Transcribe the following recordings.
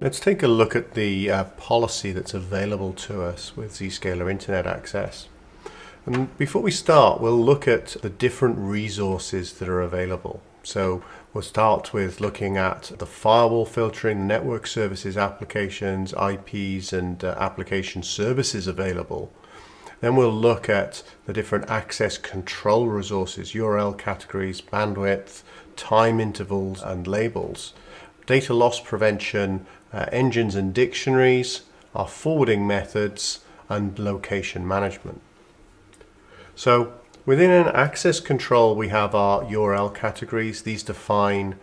Let's take a look at the policy that's available to us with Zscaler Internet Access. And before we start, we'll look at the different resources that are available. So we'll start with looking at the firewall filtering, network services, applications, IPs, and application services available. Then we'll look at the different access control resources, URL categories, bandwidth, time intervals, and labels, data loss prevention, engines and dictionaries, our forwarding methods, and location management. So within an access control, we have our URL categories. These define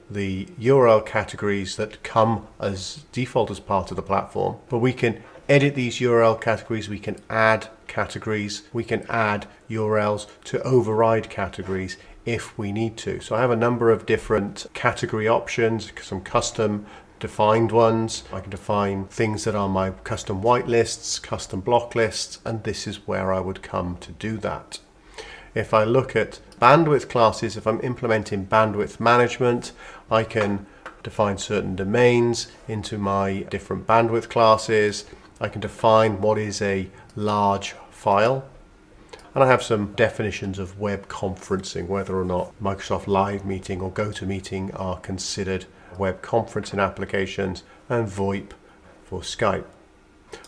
the URL categories that come as default as part of the platform, but we can edit these URL categories, we can add categories, we can add URLs to override categories if we need to. So I have a number of different category options, some custom defined ones. I can define things that are my custom whitelists, custom block lists, and this is where I would come to do that. If I look at bandwidth classes, if I'm implementing bandwidth management, I can define certain domains into my different bandwidth classes. I can define what is a large file. And I have some definitions of web conferencing, whether or not Microsoft Live Meeting or GoToMeeting are considered web conferencing applications, and VoIP for Skype.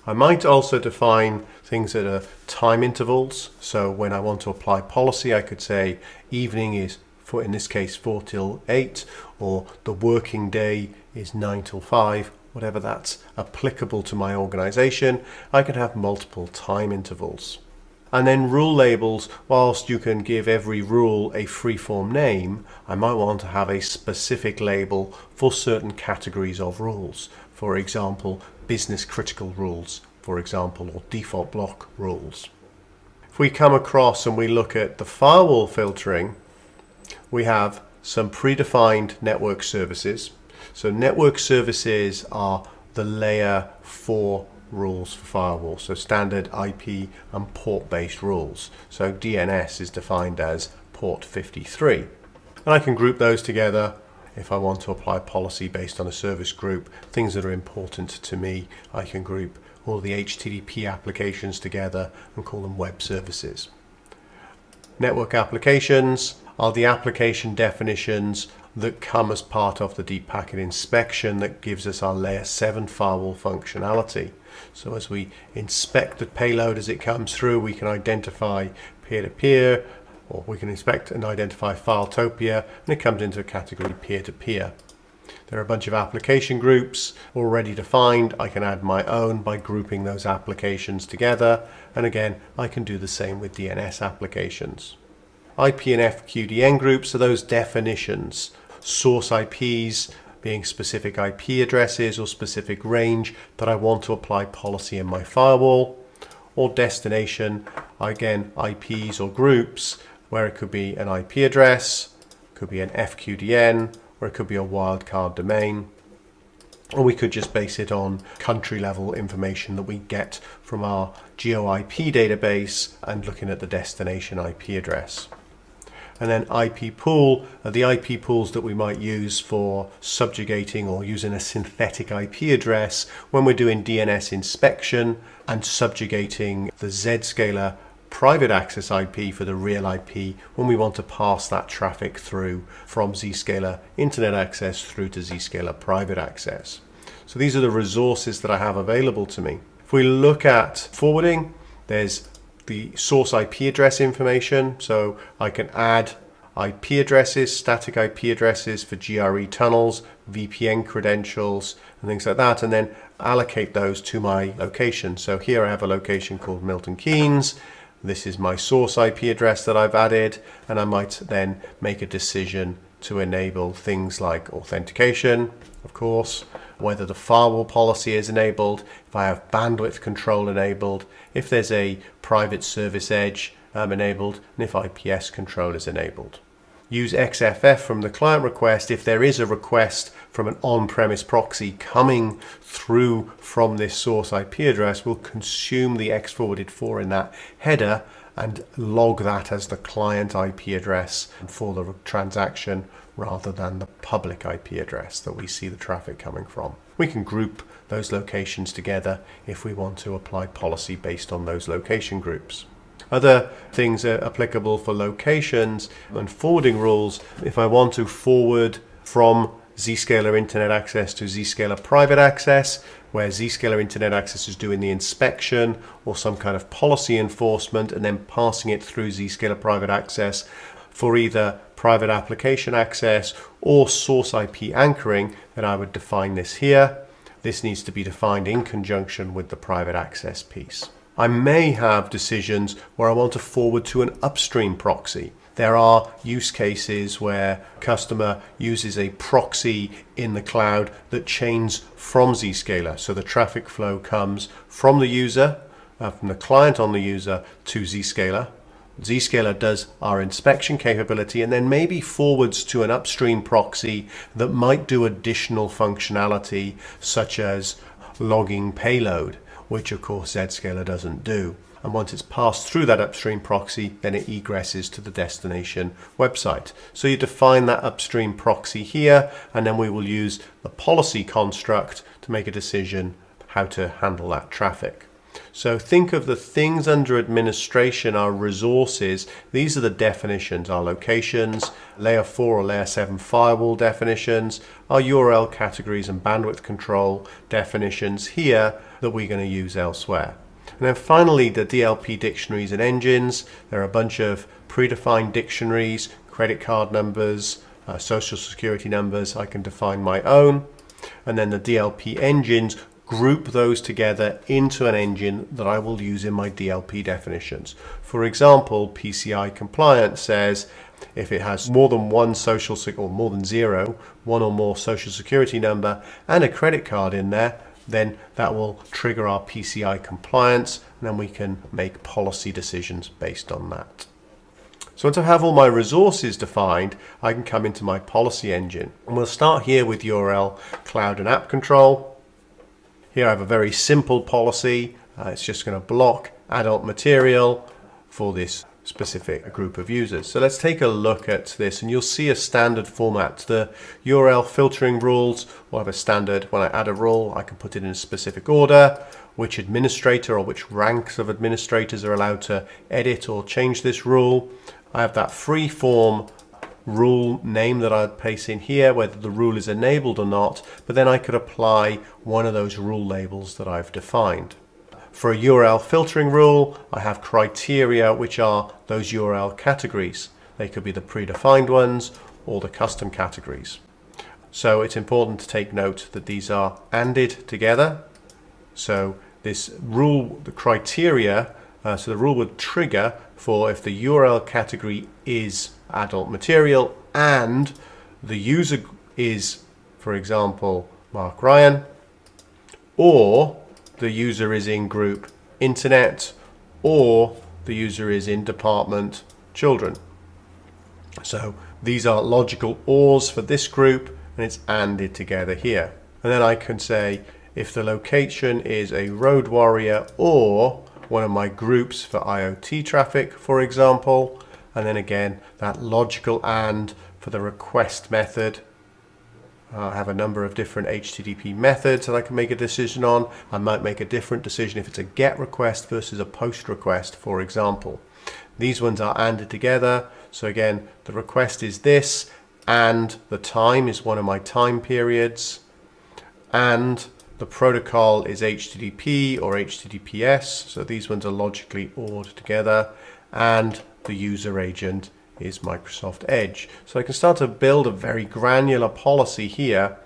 I might also define things that are time intervals. So when I want to apply policy, I could say evening is, in this case, 4 till 8, or the working day is 9 till 5, whatever that's applicable to my organization. I can have multiple time intervals. And then rule labels, whilst you can give every rule a free-form name, I might want to have a specific label for certain categories of rules. For example, business critical rules, for example, or default block rules. If we come across and we look at the firewall filtering, we have some predefined network services. So network services are the layer 4 rules for firewall, so standard IP and port-based rules. So DNS is defined as port 53. And I can group those together if I want to apply policy based on a service group, things that are important to me. I can group all the HTTP applications together and call them web services. Network applications are the application definitions that come as part of the deep packet inspection that gives us our layer 7 firewall functionality. So as we inspect the payload as it comes through, we can identify peer-to-peer, or we can inspect and identify Filetopia, and it comes into a category peer-to-peer. There are a bunch of application groups already defined. I can add my own by grouping those applications together, and again, I can do the same with DNS applications. IP and FQDN groups are those definitions. Source IPs being specific IP addresses or specific range that I want to apply policy in my firewall, or destination, again, IPs or groups where it could be an IP address, could be an FQDN, or it could be a wildcard domain, or we could just base it on country level information that we get from our GeoIP database and looking at the destination IP address. And then IP pool are the IP pools that we might use for subjugating or using a synthetic IP address when we're doing DNS inspection and subjugating the Zscaler private access IP for the real IP when we want to pass that traffic through from Zscaler Internet Access through to Zscaler private access. So these are the resources that I have available to me. If we look at forwarding, there's the source IP address information, so I can add IP addresses, static IP addresses for GRE tunnels, VPN credentials, and things like that, and then allocate those to my location. So here I have a location called Milton Keynes. This is my source IP address that I've added, and I might then make a decision to enable things like authentication, of course, whether the firewall policy is enabled, if I have bandwidth control enabled, if there's a private service edge enabled, and if IPS control is enabled. Use XFF from the client request if there is a request from an on-premise proxy coming through from this source IP address. Will consume the X forwarded 4 in that header and log that as the client IP address for the transaction rather than the public IP address that we see the traffic coming from. We can group those locations together if we want to apply policy based on those location groups. Other things are applicable for locations and forwarding rules. If I want to forward from Zscaler Internet Access to Zscaler Private Access, where Zscaler Internet Access is doing the inspection or some kind of policy enforcement and then passing it through Zscaler Private Access for either private application access or source IP anchoring, then I would define this here. This needs to be defined in conjunction with the private access piece. I may have decisions where I want to forward to an upstream proxy. There are use cases where a customer uses a proxy in the cloud that chains from Zscaler. So the traffic flow comes from the user, from the client on the user to Zscaler. Zscaler does our inspection capability and then maybe forwards to an upstream proxy that might do additional functionality such as logging payload, which of course Zscaler doesn't do. And once it's passed through that upstream proxy, then it egresses to the destination website. So you define that upstream proxy here, and then we will use the policy construct to make a decision how to handle that traffic. So think of the things under administration, our resources. These are the definitions, our locations, layer 4 or layer 7 firewall definitions, our URL categories and bandwidth control definitions here that we're going to use elsewhere. And then finally, the DLP dictionaries and engines. There are a bunch of predefined dictionaries, credit card numbers, social security numbers. I can define my own. And then the DLP engines group those together into an engine that I will use in my DLP definitions. For example, PCI compliance says if it has more than one social or more than zero, one or more social security number and a credit card in there, then that will trigger our PCI compliance, and then we can make policy decisions based on that. So once I have all my resources defined, I can come into my policy engine. And we'll start here with URL, cloud and app control. Here I have a very simple policy. It's just going to block adult material for this specific group of users. So let's take a look at this, and you'll see a standard format. The URL filtering rules will have a standard. When I add a rule, I can put it in a specific order, which administrator or which ranks of administrators are allowed to edit or change this rule. I have that free form rule name that I'd place in here, whether the rule is enabled or not, but then I could apply one of those rule labels that I've defined. For a URL filtering rule, I have criteria, which are those URL categories. They could be the predefined ones or the custom categories. So it's important to take note that these are ANDed together. So this rule, the criteria, so the rule would trigger for if the URL category is adult material and the user is, for example, Mark Ryan, or the user is in group internet, or the user is in department children. So these are logical ORs for this group, and it's ANDed together here. And then I can say if the location is a road warrior or one of my groups for IoT traffic, for example, and then again that logical AND for the request method. I have a number of different HTTP methods that I can make a decision on. I might make a different decision if it's a GET request versus a POST request, for example. These ones are ANDed together. So again, the request is this, and the time is one of my time periods, and the protocol is HTTP or HTTPS. So these ones are logically ORed together, and the user agent is Microsoft Edge. So I can start to build a very granular policy here.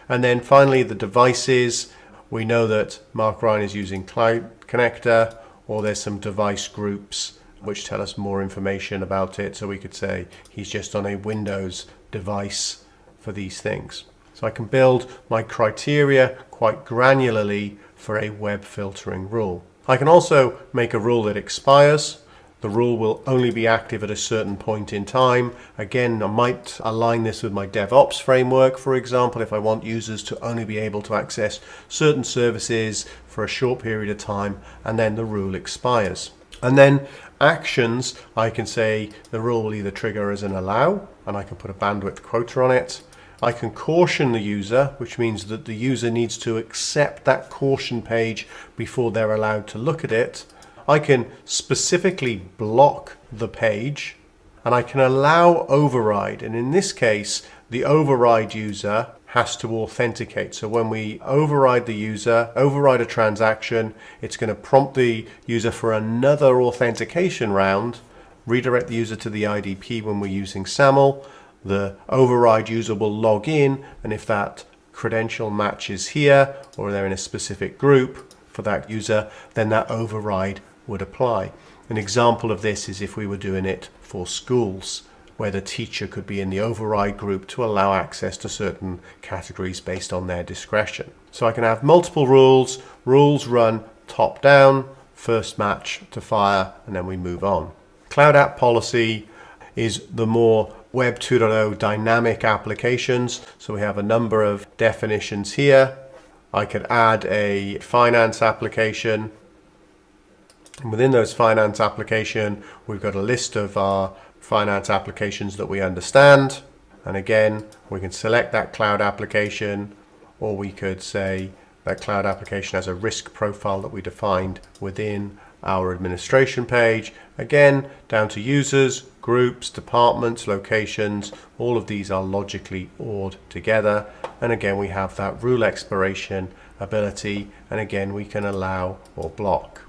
And then finally the devices. We know that Mark Ryan is using Cloud Connector, or there's some device groups which tell us more information about it. So we could say he's just on a Windows device for these things. So I can build my criteria quite granularly for a web filtering rule. I can also make a rule that expires. The rule will only be active at a certain point in time. Again, I might align this with my DevOps framework, for example, if I want users to only be able to access certain services for a short period of time, and then the rule expires. And then actions, I can say the rule will either trigger as an allow, and I can put a bandwidth quota on it. I can caution the user, which means that the user needs to accept that caution page before they're allowed to look at it. I can specifically block the page, and I can allow override. And in this case, the override user has to authenticate. So when we override the user, override a transaction, it's going to prompt the user for another authentication round, redirect the user to the IDP when we're using SAML. The override user will log in, and if that credential matches here, or they're in a specific group for that user, then that override would apply. An example of this is if we were doing it for schools, where the teacher could be in the override group to allow access to certain categories based on their discretion. So I can have multiple rules. Rules run top down, first match to fire, and then we move on. Cloud app policy is the more Web 2.0 dynamic applications. So we have a number of definitions here. I could add a finance application. And within those finance application, we've got a list of our finance applications that we understand. And again, we can select that cloud application, or we could say that cloud application has a risk profile that we defined within our administration page. Again, down to users, groups, departments, locations, all of these are logically ORed together. And again, we have that rule expiration ability, and again, we can allow or block.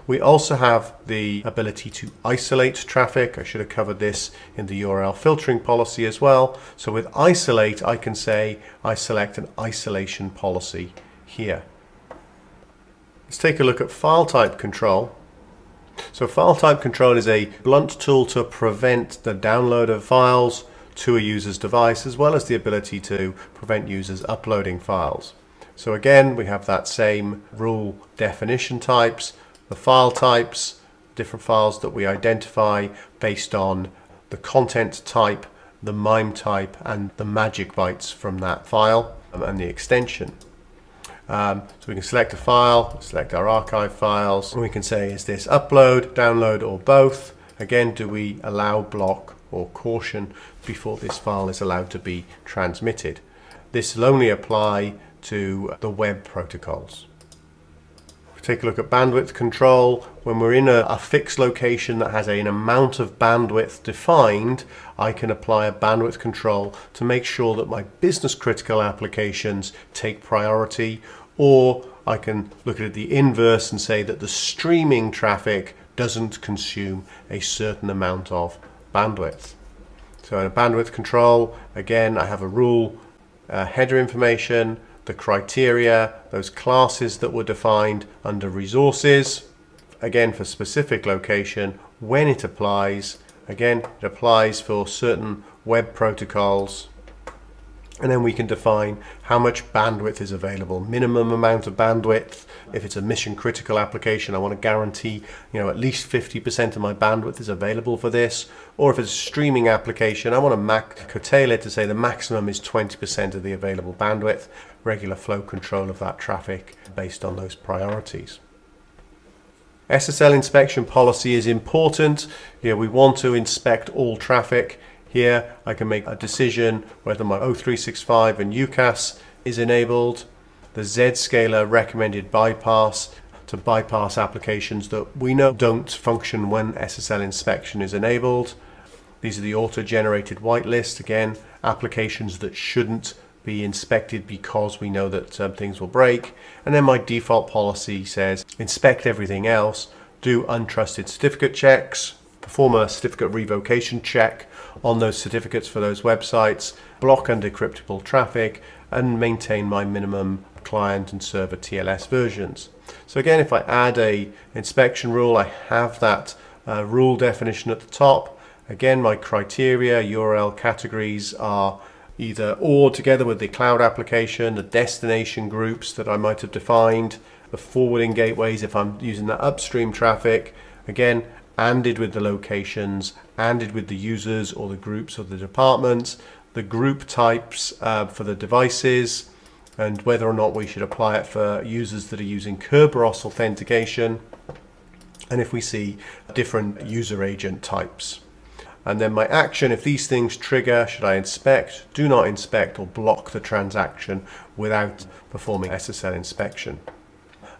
We also have the ability to isolate traffic. I should have covered this in the URL filtering policy as well. So with isolate, I can say I select an isolation policy here. Let's take a look at file type control. So file type control is a blunt tool to prevent the download of files to a user's device, as well as the ability to prevent users uploading files. So again, we have that same rule definition types, the file types, different files that we identify based on the content type, the MIME type, and the magic bytes from that file and the extension. So we can select a file, select our archive files, and we can say, is this upload, download, or both? Again, do we allow, block, or caution before this file is allowed to be transmitted? This will only apply to the web protocols. Take a look at bandwidth control. When we're in a fixed location that has an amount of bandwidth defined, I can apply a bandwidth control to make sure that my business critical applications take priority, or I can look at the inverse and say that the streaming traffic doesn't consume a certain amount of bandwidth. So in a bandwidth control, again, I have a rule, header information, the criteria, those classes that were defined under resources, again for specific location, when it applies, again it applies for certain web protocols, and then we can define how much bandwidth is available, minimum amount of bandwidth. If it's a mission critical application, I want to guarantee at least 50% of my bandwidth is available for this. Or if it's a streaming application, I want to curtail it to say the maximum is 20% of the available bandwidth, regular flow control of that traffic based on those priorities. SSL inspection policy is important. We want to inspect all traffic. Here I can make a decision whether my O365 and UCAS is enabled. The Zscaler recommended bypass to bypass applications that we know don't function when SSL inspection is enabled. These are the auto-generated whitelist. Again, applications that shouldn't be inspected because we know that things will break. And then my default policy says inspect everything else, do untrusted certificate checks, perform a certificate revocation check on those certificates for those websites, block undecryptable traffic, and maintain my minimum client and server TLS versions. So again, if I add a inspection rule, I have that rule definition at the top. Again, my criteria, URL categories are either OR together with the cloud application, the destination groups that I might have defined, the forwarding gateways if I'm using that upstream traffic, again, ANDed with the locations, ANDed with the users or the groups or the departments, the group types for the devices, and whether or not we should apply it for users that are using Kerberos authentication. and if we see different user agent types. And then my action, if these things trigger, should I inspect, do not inspect, or block the transaction without performing SSL inspection?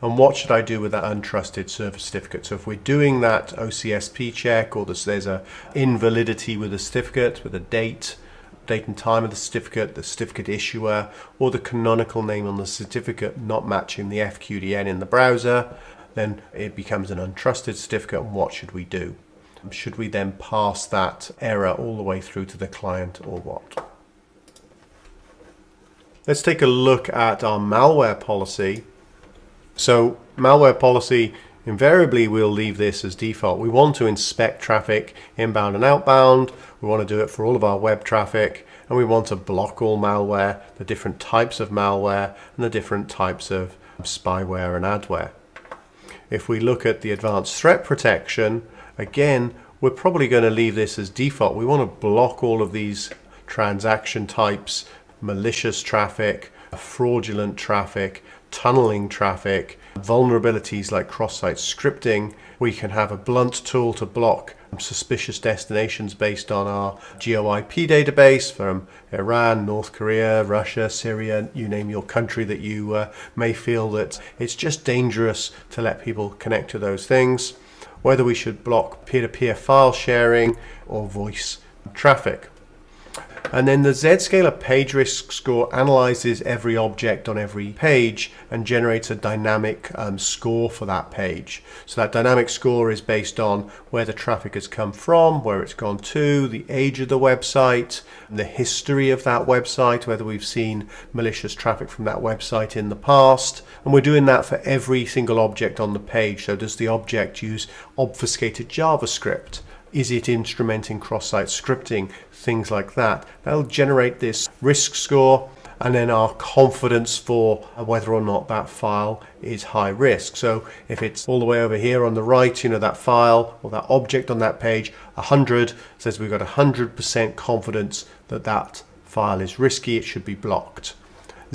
And what should I do with that untrusted server certificate? So if we're doing that OCSP check, or there's a invalidity with the certificate, with a date and time of the certificate issuer, or the canonical name on the certificate not matching the FQDN in the browser, then it becomes an untrusted certificate. And what should we do? Should we then pass that error all the way through to the client, or what? Let's take a look at our malware policy. So malware policy, invariably we'll leave this as default. We want to inspect traffic inbound and outbound. We want to do it for all of our web traffic, and we want to block all malware, the different types of malware, and the different types of spyware and adware. If we look at the advanced threat protection, again, we're probably going to leave this as default. We want to block all of these transaction types, malicious traffic, fraudulent traffic, tunneling traffic, vulnerabilities like cross-site scripting. We can have a blunt tool to block suspicious destinations based on our GeoIP database from Iran, North Korea, Russia, Syria, you name your country that you may feel that it's just dangerous to let people connect to those things. Whether we should block peer-to-peer file sharing or voice traffic. And then the Zscaler page risk score analyzes every object on every page and generates a dynamic score for that page. So that dynamic score is based on where the traffic has come from, where it's gone to, the age of the website, the history of that website, whether we've seen malicious traffic from that website in the past. And we're doing that for every single object on the page. So does the object use obfuscated JavaScript? Is it instrumenting cross-site scripting? Things like that. That'll generate this risk score, and then our confidence for whether or not that file is high risk. So if it's all the way over here on the right, that file or that object on that page, 100 says we've got 100% confidence that that file is risky, it should be blocked.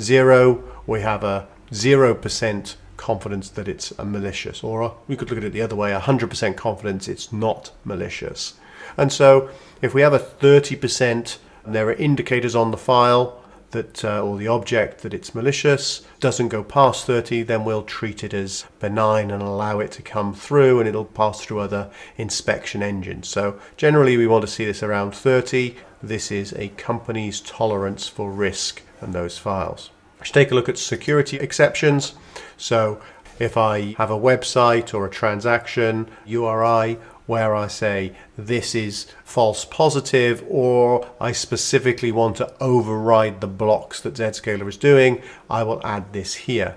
0, we have a 0% confidence that it's a malicious, or we could look at it the other way, 100% confidence it's not malicious. And so if we have a 30%, there are indicators on the file that or the object that it's malicious, doesn't go past 30, then we'll treat it as benign and allow it to come through, and it'll pass through other inspection engines. So generally we want to see this around 30. This is a company's tolerance for risk in those files. Let's take a look at security exceptions. So if I have a website or a transaction URI where I say this is false positive, or I specifically want to override the blocks that Zscaler is doing, I will add this here.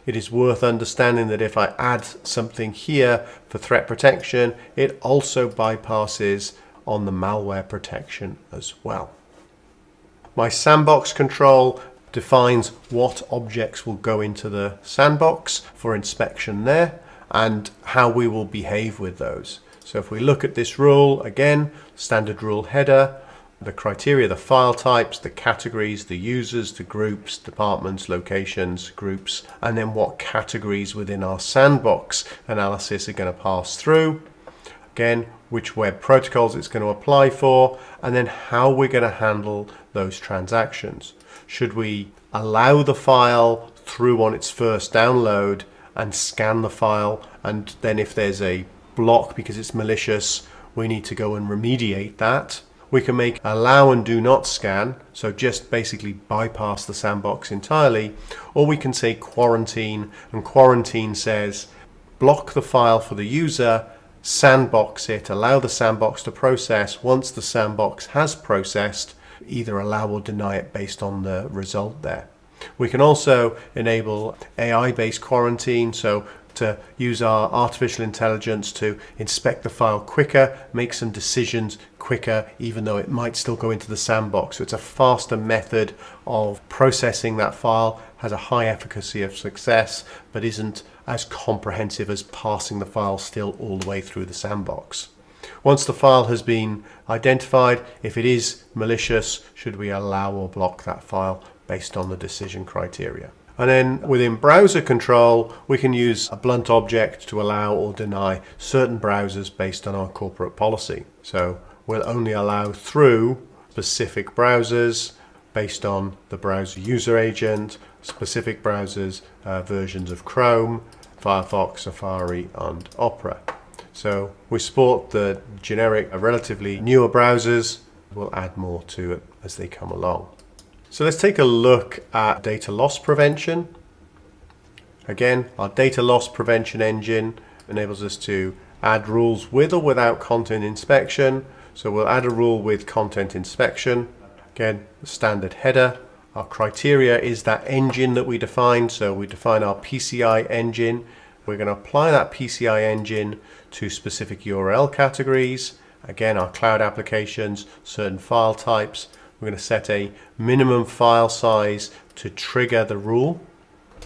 It is worth understanding that if I add something here for threat protection, it also bypasses on the malware protection as well. My sandbox control defines what objects will go into the sandbox for inspection there and how we will behave with those. So if we look at this rule, again, standard rule header, the criteria, the file types, the categories, the users, the groups, departments, locations, groups, and then what categories within our sandbox analysis are going to pass through. Again, which web protocols it's going to apply for, and then how we're going to handle those transactions. Should we allow the file through on its first download and scan the file, and then if there's a block because it's malicious, we need to go and remediate that? We can make allow and do not scan, so just basically bypass the sandbox entirely, or we can say quarantine, and quarantine says block the file for the user, sandbox it, allow the sandbox to process. Once the sandbox has processed, either allow or deny it based on the result there. We can also enable AI-based quarantine, so to use our artificial intelligence to inspect the file quicker, make some decisions quicker, even though it might still go into the sandbox. So it's a faster method of processing that file, has a high efficacy of success, but isn't as comprehensive as passing the file still all the way through the sandbox. Once the file has been identified, if it is malicious, should we allow or block that file based on the decision criteria? And then within browser control, we can use a blunt object to allow or deny certain browsers based on our corporate policy. So we'll only allow through specific browsers based on the browser user agent, specific browsers, versions of Chrome, Firefox, Safari, and Opera. So we support the generic, relatively newer browsers. We'll add more to it as they come along. So let's take a look at data loss prevention. Again, our data loss prevention engine enables us to add rules with or without content inspection. So we'll add a rule with content inspection. Again, the standard header. Our criteria is that engine that we defined. So we define our PCI engine. We're going to apply that PCI engine to specific URL categories. Again, our cloud applications, certain file types. We're going to set a minimum file size to trigger the rule.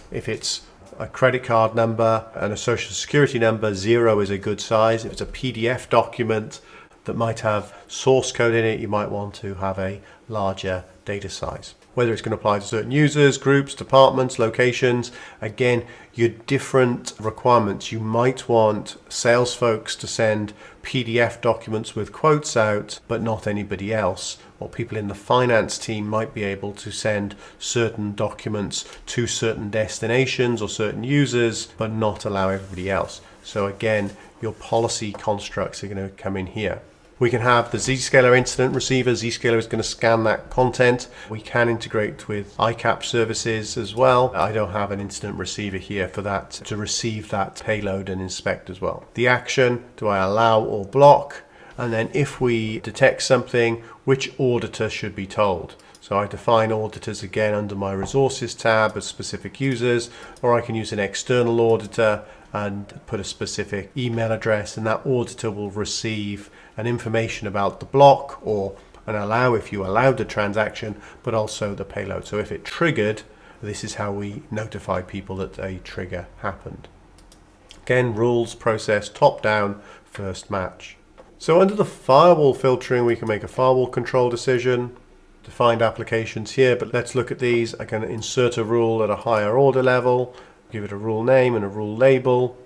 If it's a credit card number and a social security number, 0 is a good size. If it's a PDF document that might have source code in it, you might want to have a larger data size. Whether it's going to apply to certain users, groups, departments, locations, again, your different requirements. You might want sales folks to send PDF documents with quotes out, but not anybody else. Or people in the finance team might be able to send certain documents to certain destinations or certain users, but not allow everybody else. So again, your policy constructs are going to come in here. We can have the Zscaler incident receiver. Zscaler is going to scan that content. We can integrate with ICAP services as well. I don't have an incident receiver here for that to receive that payload and inspect as well. The action, do I allow or block? And then if we detect something, which auditor should be told? So I define auditors again under my resources tab as specific users, or I can use an external auditor and put a specific email address, and that auditor will receive an information about the block or an allow if you allowed the transaction, but also the payload. So if it triggered, this is how we notify people that a trigger happened. Again, rules, process, top down, first match. So under the firewall filtering, we can make a firewall control decision, defined applications here, but let's look at these. I can insert a rule at a higher order level, give it a rule name and a rule label.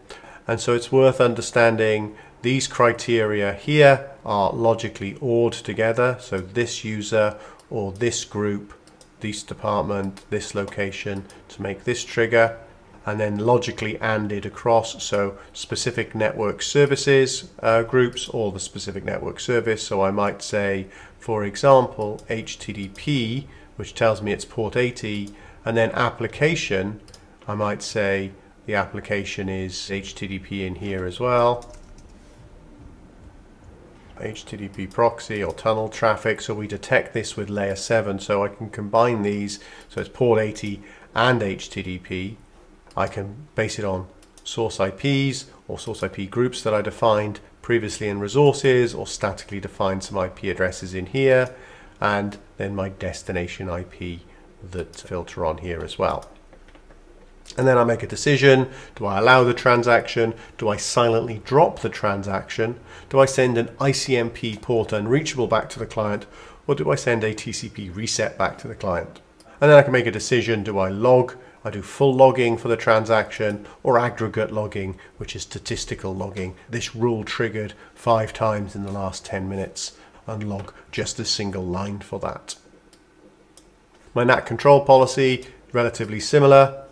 And so it's worth understanding these criteria here are logically ORed together. So this user or this group, this department, this location to make this trigger, and then logically ANDed across. So specific network services groups or the specific network service. So I might say, for example, HTTP, which tells me it's port 80, and then application, I might say the application is HTTP in here as well. HTTP proxy or tunnel traffic. So we detect this with layer 7. So I can combine these. So it's port 80 and HTTP. I can base it on source IPs or source IP groups that I defined previously in resources, or statically define some IP addresses in here, and then my destination IP that filter on here as well. And then I make a decision. Do I allow the transaction? Do I silently drop the transaction? Do I send an ICMP port unreachable back to the client? Or do I send a TCP reset back to the client? And then I can make a decision. Do I log? I do full logging for the transaction, or aggregate logging, which is statistical logging. This rule triggered 5 times in the last 10 minutes, and log just a single line for that. My NAT control policy, relatively similar.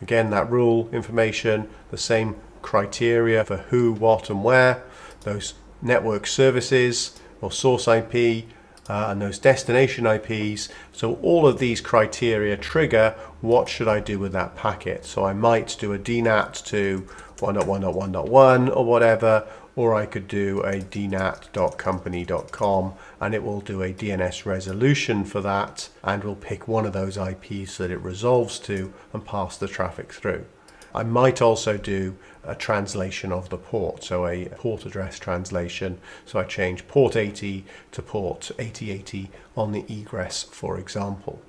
Again, that rule information, the same criteria for who, what, and where. Those network services or source IP and those destination IPs. So all of these criteria trigger what should I do with that packet. So I might do a DNAT to 1.1.1.1 or whatever, or I could do a dnat.company.com and it will do a DNS resolution for that and will pick one of those IPs that it resolves to and pass the traffic through. I might also do a translation of the port, so a port address translation. So I change port 80 to port 8080 on the egress, for example.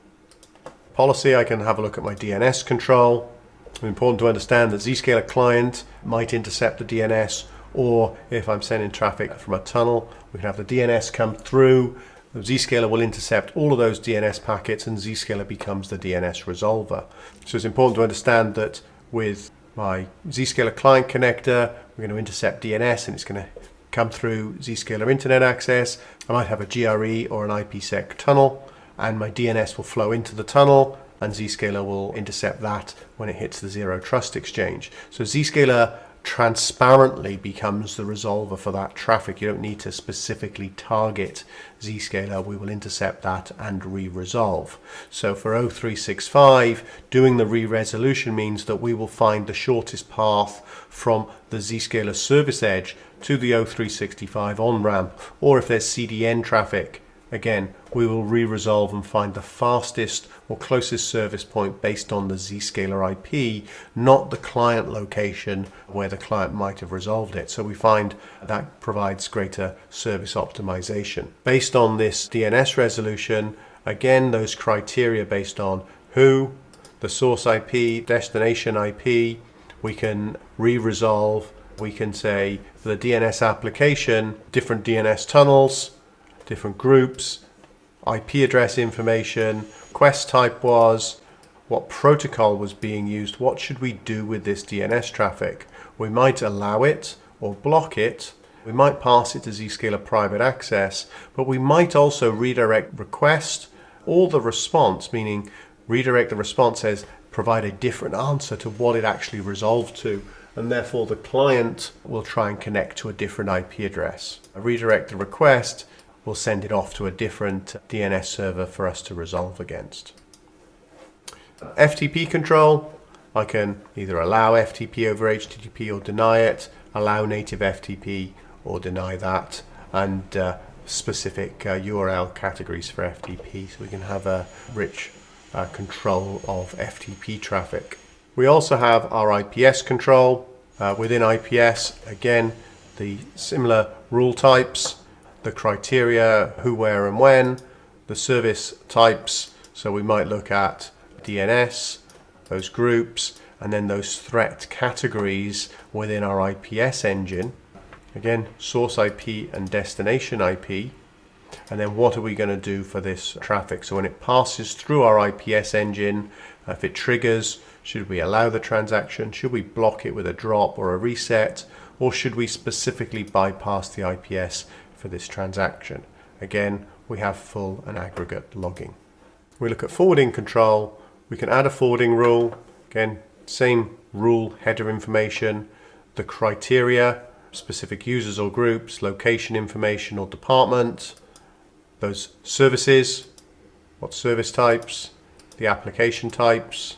Policy, I can have a look at my DNS control. It's important to understand that Zscaler client might intercept the DNS, or if I'm sending traffic from a tunnel, we can have the DNS come through Zscaler will intercept all of those DNS packets, and Zscaler becomes the DNS resolver. So it's important to understand that with my Zscaler client connector, we're going to intercept DNS and it's going to come through Zscaler Internet Access. I might have a GRE or an IPsec tunnel, and my DNS will flow into the tunnel, and Zscaler will intercept that when it hits the Zero Trust Exchange. So Zscaler transparently becomes the resolver for that traffic. You don't need to specifically target Zscaler. We will intercept that and re-resolve. So for O365, doing the re-resolution means that we will find the shortest path from the Zscaler service edge to the O365 on-ramp, or if there's CDN traffic, again, we will re-resolve and find the fastest or closest service point based on the Zscaler IP, not the client location where the client might have resolved it. So we find that provides greater service optimization. Based on this DNS resolution, again, those criteria based on who, the source IP, destination IP, we can re-resolve. We can say for the DNS application, different DNS tunnels, different groups, IP address information, quest type was, what protocol was being used, what should we do with this DNS traffic. We might allow it or block it. We might pass it to Zscaler private access, but we might also redirect request or the response, meaning redirect the response as provide a different answer to what it actually resolved to, and therefore the client will try and connect to a different IP address. Redirect the request, we'll send it off to a different DNS server for us to resolve against. FTP control, I can either allow FTP over HTTP or deny it, allow native FTP or deny that, and specific URL categories for FTP, so we can have a rich control of FTP traffic. We also have our IPS control. Within IPS, again, the similar rule types, the criteria, who, where, and when, the service types. So we might look at DNS, those groups, and then those threat categories within our IPS engine. Again, source IP and destination IP. And then what are we going to do for this traffic? So when it passes through our IPS engine, if it triggers, should we allow the transaction? Should we block it with a drop or a reset? Or should we specifically bypass the IPS for this transaction? Again, we have full and aggregate logging. We look at forwarding control. We can add a forwarding rule. Again, same rule, header information, the criteria, specific users or groups, location information or department, those services, what service types, the application types,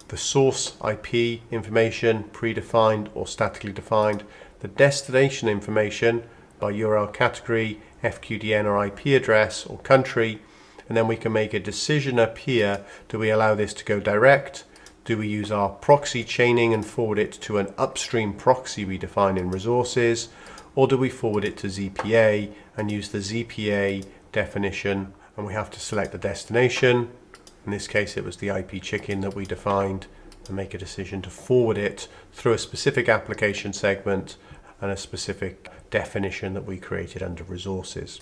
the source IP information, predefined or statically defined, the destination information by URL category, FQDN or IP address or country, and then we can make a decision up here. Do we allow this to go direct? Do we use our proxy chaining and forward it to an upstream proxy we define in resources? Or do we forward it to ZPA and use the ZPA definition? And we have to select the destination. In this case, it was the IP chicken that we defined, and make a decision to forward it through a specific application segment and a specific definition that we created under resources.